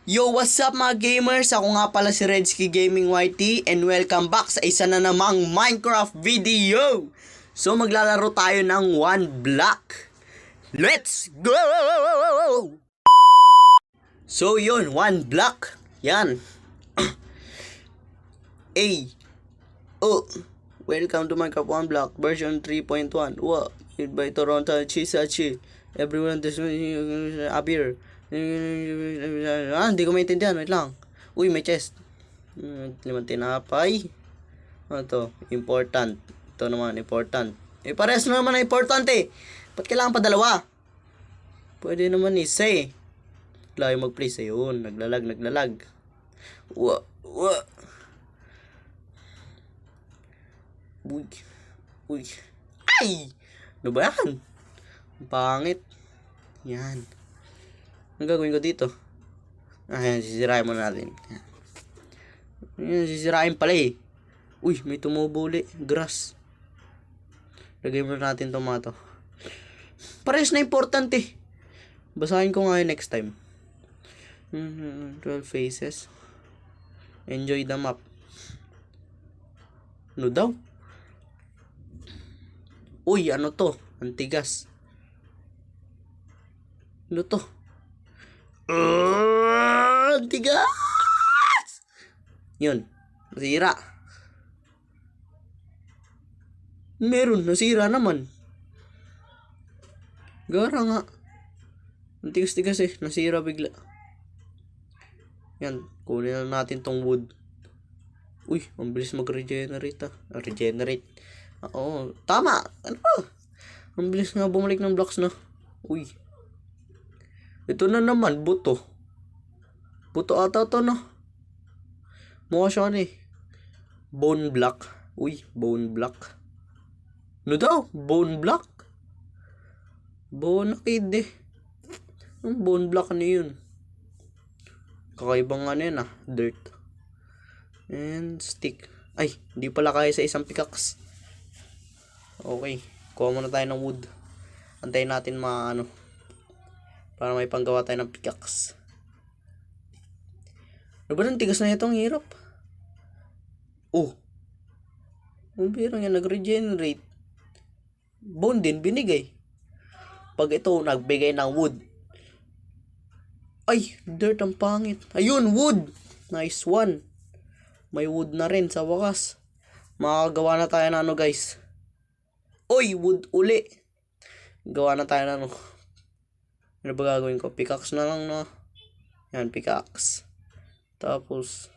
Yo, what's up mga gamers? Ako nga pala si Redsky Gaming YT and welcome back sa isa na namang Minecraft video. So maglalaro tayo ng one block. Let's go! So yun, one block. Yan. Hey. Oh. Welcome to Minecraft one block version 3.1. Wow. Made by Toronto Chisachi. Everyone this appear. Hindi ko maintindihan. Wait lang. Uy, may chest. Limang tinapay. Ano to? Important. Ito naman, important. Pares na naman na important eh. Ba't kailangan pa dalawa? Pwede naman isa eh. Layo mag-place ayun. Naglalag. Uwa. Uy. Ay! Ano ba yan? Ang pangit. Yan. Ano gagawin ko dito? Ayan, sisirain mo natin. Ayan, sisirain pala eh. Uy, may tumubo ulit. Grass. Lagay mo natin tomato. Parehas na important eh. Basahin ko nga yun next time. 12 faces. Enjoy the map. Ano daw? Uy, ano to? Antigas. Ano to? Antigas! Yun. Nasira. Meron. Nasira naman. Gara nga. Antigas-tigas eh. Nasira bigla. Yan. Kunin na natin tong wood. Uy, ang bilis mag-regenerate ah. Regenerate. Oo. Tama. Ano ba? Ang bilis nga bumalik ng blocks na. Uy. Ito na naman, buto. Buto ata to no. Mukha siya eh. Bone block. Uy, bone block. Ano daw? Bone block? Bone kid eh. Ang bone block ano yun? Kakaibang ano yun ah. Dirt. And stick. Ay, hindi pala kaya sa isang pickaxe. Okay. Kuha muna tayo ng wood. Antayin natin para may panggawa tayo ng pickaxe. Ano ba nang tigas na itong hirap? Oh. Ang birang yan nag-regenerate. Bone din binigay. Pag ito nagbigay ng wood. Ay, dirt ang pangit. Ayun, wood. Nice one. May wood na rin sa wakas. Makakagawa na tayo ng ano guys. Oy, wood uli. Gawa na tayo ng ano. Ano ba gagawin ko? Pickaxe na lang na. Yan, pickaxe. Tapos,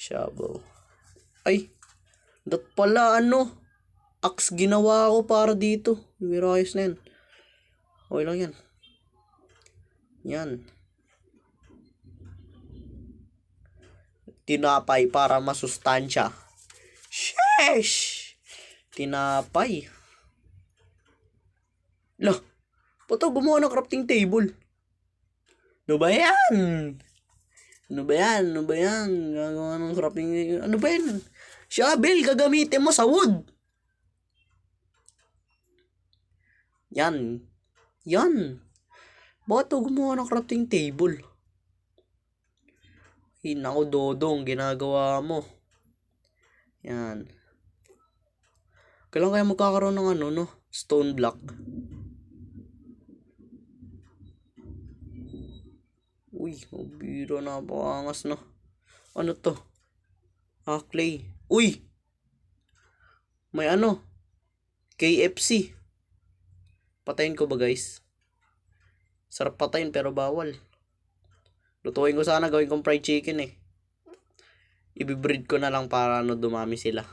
shovel. Ay, dat pala axe ginawa ko para dito. Mirayos na yan. Okay lang yan. Yan. Tinapay para masustansya. Sheesh! Tinapay. Lah, pato gumawa ng crafting table. Ano ba yan? Gagawa ng crafting. Ano ba yan? Shovel, gagamitin mo sa wood. Yan. Bakit to gumawa ng crafting table? Naku, dodong, ginagawa mo. Yan. Kailan kaya magkakaroon ng stone block? Uy, biro na pakangas no. Ano to? Clay. Uy! May KFC. Patayin ko ba guys? Sarap patayin pero bawal. Lutuin ko sana, gawin kong fried chicken eh. Ibibreed ko na lang para dumami sila.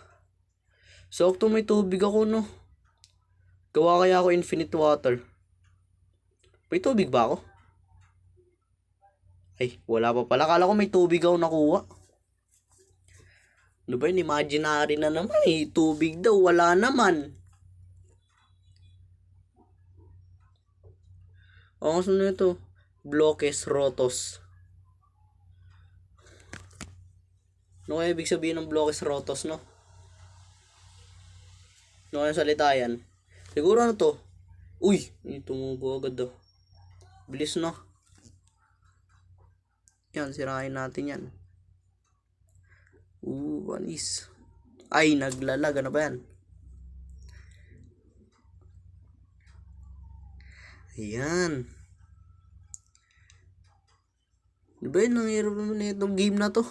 So, kung may tubig ako gawa kaya ako infinite water. May tubig ba ako? Ay, wala pa pala. Kala ko may tubig ako nakuha. Ano ba yun? Imaginary na naman eh. Tubig daw. Wala naman. Ang gusto na ito. Bloques rotos. Ano kaya ibig sabihin ng bloques rotos, no? Ano kaya salita yan? Siguro to? Uy! Tumubo agad daw. Bilis na. Yan, sirain natin yan. Anis. Ay, naglalag. Ano ba yan? Ayan. Diba yun, nangyari naman na itong game na to?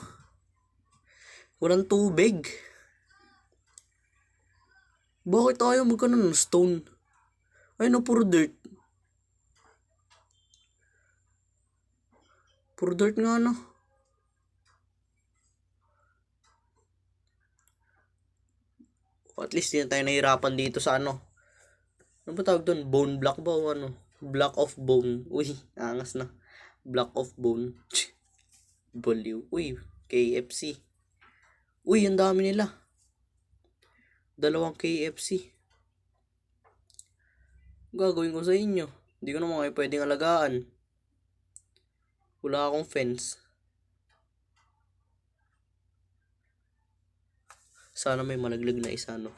Walang tubig. Bakit tayo magkano ng stone? Ay no, puro dirt. Puro dirt nga no. At least hindi tayo nahirapan dito sa ano. Ano ba tawag doon? Bone block ba o ano? Block of bone. Uy, angas na. Block of bone. Baliw. Uy, KFC. Uy, ang dami nila. 2 KFC. Gagawin ko sa inyo. Hindi ko naman kayo pwedeng alagaan. Wala akong fence. Sana may malaglag na isa, no?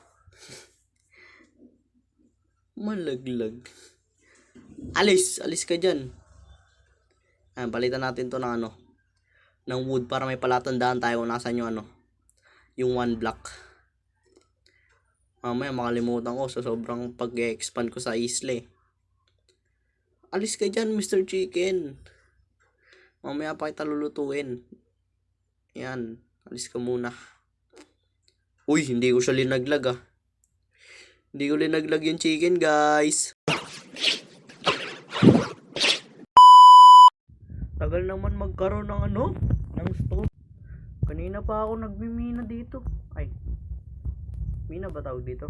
Malaglag. Alis ka dyan. Palitan natin to ng ano, ng wood para may palatandaan tayo kung nasan yung ano, yung 1 block. Mamaya makalimutan ko sa sobrang pag-expand ko sa isla. Alis ka dyan, Mr. Chicken. Mamaya pa kita lulutuin. Yan, alis ka muna. Uy, hindi ko siya linaglag Hindi ko linaglag yung chicken, guys. Tagal naman magkaroon ng ano, ng stone. Kanina pa ako nagmimina dito. Ay, mina ba tawag dito?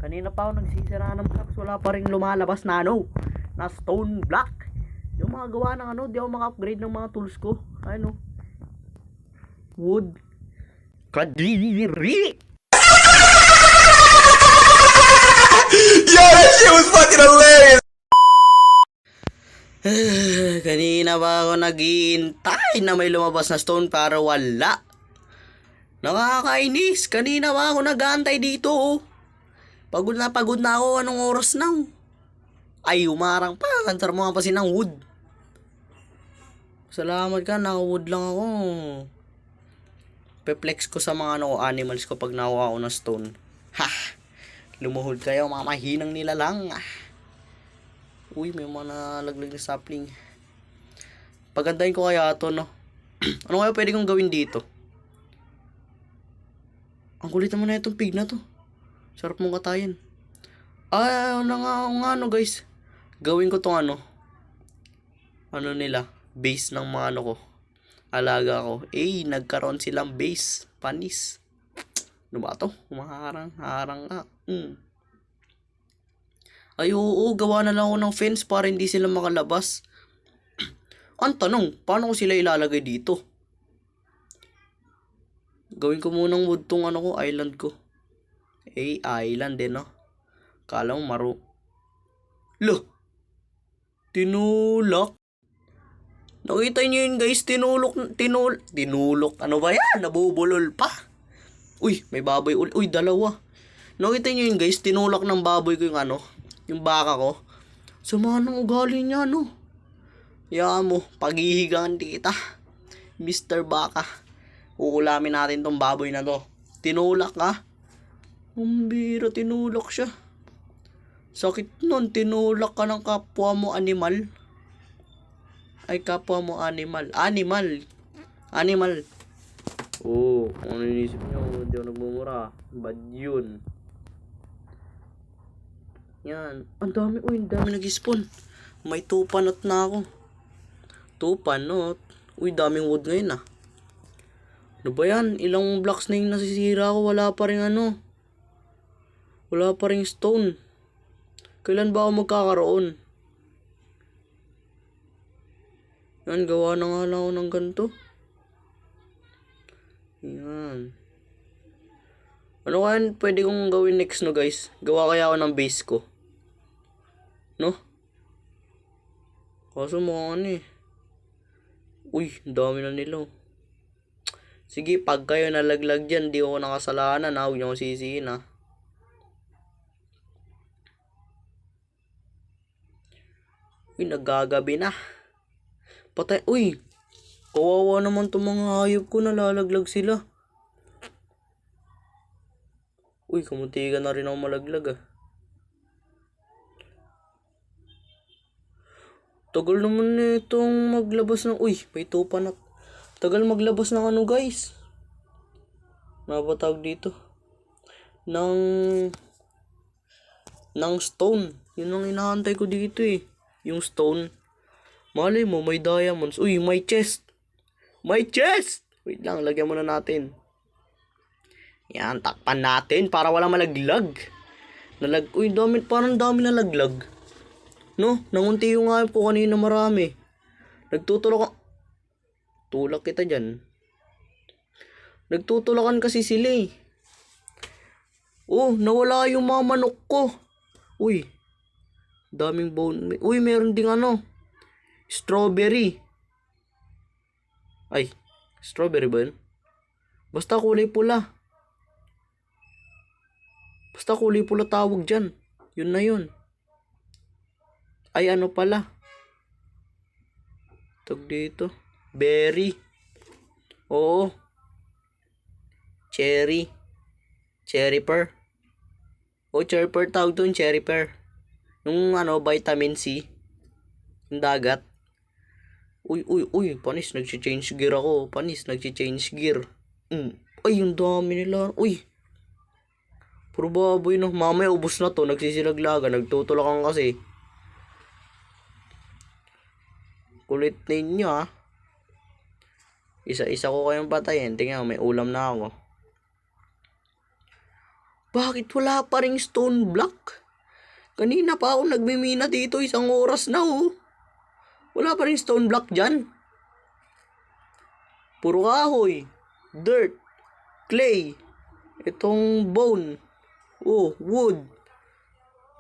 Kanina pa ako nagsisira ng blocks. Wala pa rin lumalabas na ano, na stone block. Yung mga gawa ng ano, di ako maka-upgrade ng mga tools ko. Ano, wood. Kadiri. Yo, that shit was fucking hilarious. Kanina pa ako naghihintay na may lumabas na stone para wala. Nakakainis. Kanina pa ako nag-aantay dito. Pagod na ako. Anong oras na? Ay, umarang pa. Kantar mo nga pa ng wood. Salamat ka. Naka-wood lang ako. Pe-flex ko sa mga animals ko pag nakuha ako ng stone. Ha! Lumuhod kayo mga mahinang nila lang. Uy, may mga nalaglag na sapling. Pagandahin ko kaya ito, no? Ano kaya pwede kong gawin dito? Ang kulit naman na itong pig na to. Sarap mong katayin. Ano guys. Gawin ko tong ano. Ano nila? Base ng mga ano ko. Alaga ko. Nagkaroon silang base. Panis. Ano ba to? Harang nga. Ay, oo. Gawa na lang ako ng fence para hindi sila makalabas. Ang tanong, paano ko sila ilalagay dito? Gawin ko munang wood tong ano ko, island ko. Island din, no? Kala mo Lo! Tinulak. Nakita niyo yun, guys? Tinulok. Ano ba yan? Nabubulol pa. Uy, may baboy ulit. Uy, 2. Nakita niyo yun, guys? Tinulak ng baboy ko yung ano, yung baka ko. Sama ng ugali niya, no? Yan mo, paghihigangan kita. Mr. Baka. Uulamin natin tong baboy na to. Tinulak Umbira, tinulak siya. Sakit nun, tinulak ka ng kapwa mo animal. Ay, kapwa mo animal. Animal. Ano inisip nyo? Hindi ako nagmumura. Bad yun. Yan. Ang dami nag-spawn. May 2 panot na ako. 2 panot. Uy, daming wood ngayon Ano ba yan? Ilang blocks na yung nasisira ko. Wala pa rin Wala pa rin stone. Kailan ba ako magkakaroon? Yan, gawa na nga lang ako ng ganito. Yan. Ano kaya pwede kong gawin next, no guys? Gawa kaya ako ng base ko. No? Kaso mga Uy, dami na nila. Sige, pag kayo nalaglag dyan, di ako nakasalanan. Huwag niyo akong sisihin Uy, naggagabi na. Patay. Uy! Kawawa naman tong mga hayop ko, nalalaglag sila. Uy, kamuntikan na rin ako malaglag ah. Tagal naman itong maglabas ng... Uy, may tupa na. Tagal maglabas ng ano guys. Napatawag dito. Ng stone. Yun ang inaantay ko dito eh. Yung stone. Malay mo, may diamonds. Uy, may chest. May chest! Wait lang, lagyan muna natin. Yan, takpan natin para walang malaglag. Uy, parang dami nalaglag. No, nangunti yung hayop ko kanina marami. Nagtutulak ka. Tulak kita dyan. Nagtutulakan kasi sila eh. Oh, nawala yung mga manok ko. Uy, daming bone. Uy, meron ding ano. Strawberry. Ay, strawberry ba yun? Basta kulay pula. Basta kulay pula tawag dyan. Yun na yun. Ay, ano pala? Tawag dito. Berry. Oo. Cherry. Cherry pear. O, cherry pear tawag doon. Cherry pear. Yung ano, vitamin C. Yung dagat. Uy. Panis, nag-change gear ako. Panis, nag-change gear. Ay, yung dami nila. Uy. Puro baboy no. Mamaya ubos na to. Nagsisilaglagan. Nagtutulakan kasi. Kulit ninyo ah. Isa-isa ko kayong patayin. Tingnan, may ulam na ako. Bakit wala pa ring stone block? Kanina pa ako nagmimina dito, 1 oras na oh. Wala pa ring stone block dyan. Puro kahoy, dirt, clay, itong bone, oh, wood.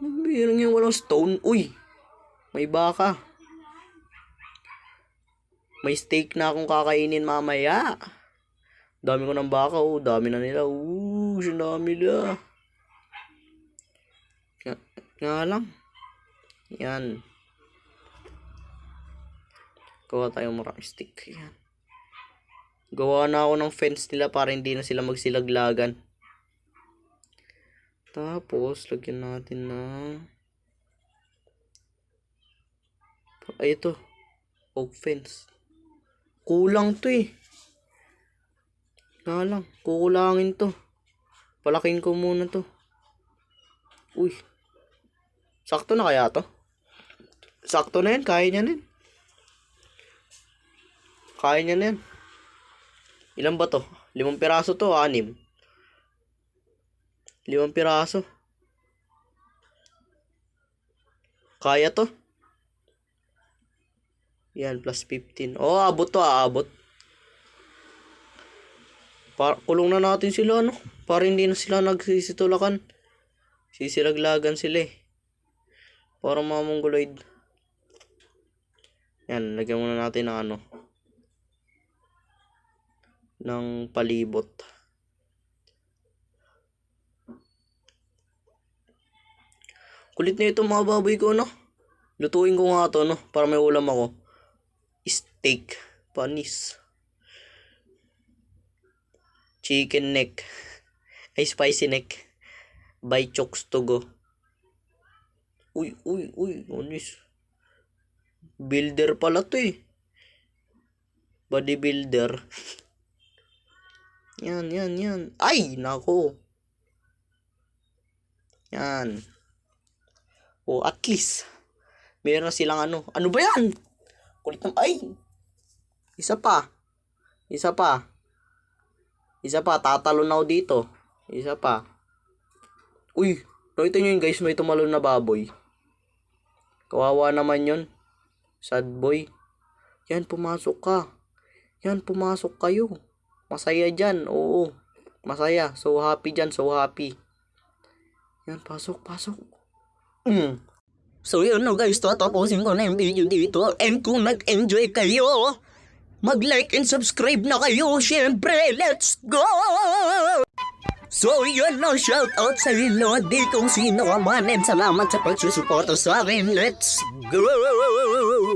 Birang yung walang stone. Uy, may baka. May steak na akong kakainin mamaya. Dami ko ng baka, oh. Dami na nila. Dami nila. Nga lang. Yan. Gawa tayong maraming stick. Yan. Gawa na ako ng fence nila para hindi na sila magsilaglagan. Tapos, lagyan natin ng... Ay, ito. Oak fence. Kulang to eh. Nga lang, kukulangin to. Palaking ko muna to. Uy. Sakto na kaya to? Sakto na yan, kaya niya na yan. Kaya niya na yan. Ilan ba to? 5 piraso to, 6. 5 piraso. Kaya to? Yan, plus 15. Oh, abot to, abot. Kulong na natin sila, no? Para hindi na sila nagsisitulakan. Sisilaglagan sila eh. Para mamongoloid. Yan, lagyan muna natin ng ano. Ng palibot. Kulit na ito mga baboy ko, no? Lutuin ko nga to, no? Para may ulam ako. Steak. Panis. Chicken neck. Ay, spicy neck. By Chokes to go. Uy. Onis. Builder pala to eh. Bodybuilder. Yan. Ay, nako. Yan. Oh, at least. Meron na silang ano. Ano ba yan? Kulit ng... Ay! Isa pa. Tatalon ako dito. Isa pa. Uy! Nakita nyo yun guys, may tumalon na baboy. Kawawa naman yun. Sad boy. Yan, pumasok ka. Yan, pumasok kayo. Masaya dyan, oo. Masaya. So happy dyan, so happy. Yan, pasok. So yun no guys, tatapusin ko na yung video dito. And kung nag-enjoy kayo, mag-like and subscribe na kayo. Syempre, let's go! So yun no, shoutout sa Lodi kung sino ka man. And salamat sa pagsusuporta sa akin. Let's go!